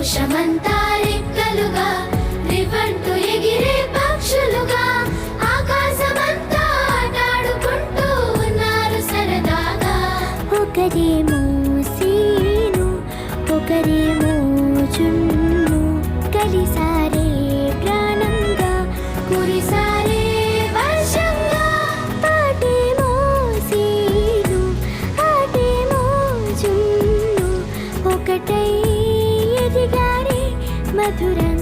సంతోషమంతా రెక్కలుగా రివంటు ఎగిరే పక్షులుగా ఆకాశమంతా ఆటాడుకుంటూ ఉన్నారు సరదాగా. ఒకరేమో సీను ఒకరేమో జున్ను కలిసారే ప్రాణంగా కురిసారే వర్షంగా. పాటేమో సీను ఆటేమో జున్ను ఒకటై ఎదిగారే మధురంగా.